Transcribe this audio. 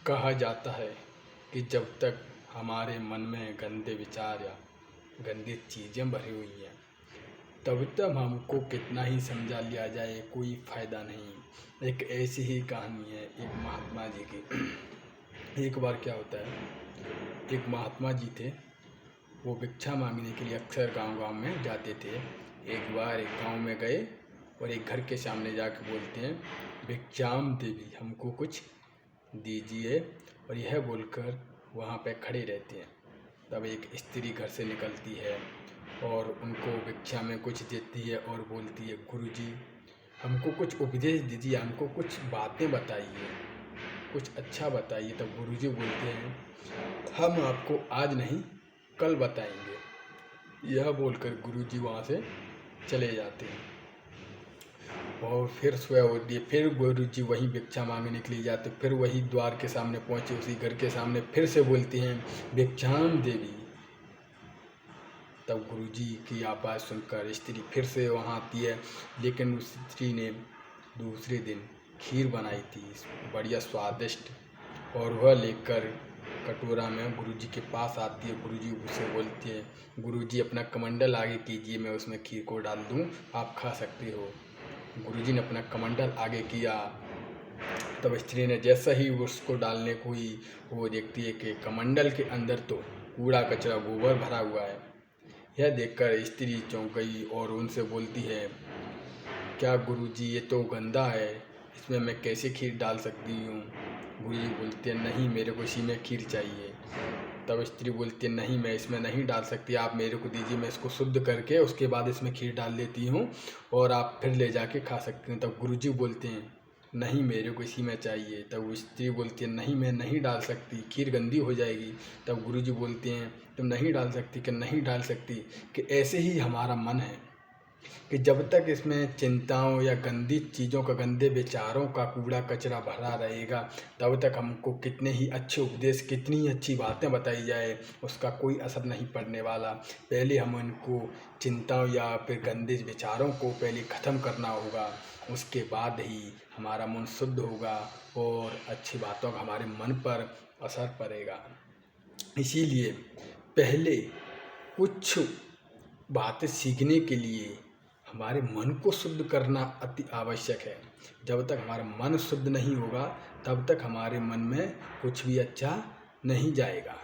कहा जाता है कि जब तक हमारे मन में गंदे विचार या गंदी चीज़ें भरी हुई हैं तब तक हमको कितना ही समझा लिया जाए कोई फ़ायदा नहीं। एक ऐसी ही कहानी है एक महात्मा जी की। एक बार क्या होता है, एक महात्मा जी थे, वो भिक्षा मांगने के लिए अक्सर गांव-गांव में जाते थे। एक बार एक गांव में गए और एक घर के सामने जाकर बोलते हैं, भिक्षाम देवी, हमको कुछ दीजिए। और यह बोलकर वहाँ पे खड़े रहते हैं। तब एक स्त्री घर से निकलती है और उनको भिक्षा में कुछ देती है और बोलती है, गुरुजी हमको कुछ उपदेश दीजिए, हमको कुछ बातें बताइए, कुछ अच्छा बताइए। तब गुरुजी बोलते हैं, हम आपको आज नहीं कल बताएंगे। यह बोलकर गुरुजी वहाँ से चले जाते हैं। और फिर सुबह होती है, फिर गुरुजी वहीं भिक्षा मांगने के लिए जाते, फिर वही द्वार के सामने पहुँचे, उसी घर के सामने फिर से बोलती हैं, भिक्षाम देवी। तब गुरुजी की आवाज़ सुनकर स्त्री फिर से वहाँ आती है, लेकिन उस स्त्री ने दूसरे दिन खीर बनाई थी बढ़िया स्वादिष्ट, और वह लेकर कटोरा में गुरुजी के पास आती है। गुरुजी उससे बोलती है, गुरुजी अपना कमंडल आगे कीजिए, मैं उसमें खीर को डाल दूँ, आप खा सकते हो। गुरुजी ने अपना कमंडल आगे किया। तब स्त्री ने जैसा ही उसको डालने को ही वो देखती है कि कमंडल के अंदर तो कूड़ा कचरा गोबर भरा हुआ है। यह देखकर स्त्री चौंक गई और उनसे बोलती है, क्या गुरुजी ये तो गंदा है, इसमें मैं कैसे खीर डाल सकती हूँ। गुरुजी बोलते हैं, नहीं मेरे को इसी में खीर चाहिए। तब स्त्री बोलती है, नहीं मैं इसमें नहीं डाल सकती, आप मेरे को दीजिए, मैं इसको शुद्ध करके उसके बाद इसमें खीर डाल देती हूँ और आप फिर ले जाके खा सकती हूँ। तब गुरुजी बोलते हैं, नहीं मेरे को इसी में चाहिए। तब वो स्त्री बोलती है, नहीं मैं नहीं डाल सकती, खीर गंदी हो जाएगी। तब गुरुजी बोलते हैं, तुम नहीं डाल सकती कि नहीं डाल सकती, कि ऐसे ही हमारा मन है कि जब तक इसमें चिंताओं या गंदी चीज़ों का, गंदे विचारों का कूड़ा कचरा भरा रहेगा, तब तक हमको कितने ही अच्छे उपदेश, कितनी ही अच्छी बातें बताई जाए, उसका कोई असर नहीं पड़ने वाला। पहले हम उनको चिंताओं या फिर गंदे विचारों को पहले ख़त्म करना होगा, उसके बाद ही हमारा मन शुद्ध होगा और अच्छी बातों का हमारे मन पर असर पड़ेगा। इसीलिए पहले कुछ बातें सीखने के लिए हमारे मन को शुद्ध करना अति आवश्यक है। जब तक हमारा मन शुद्ध नहीं होगा तब तक हमारे मन में कुछ भी अच्छा नहीं जाएगा।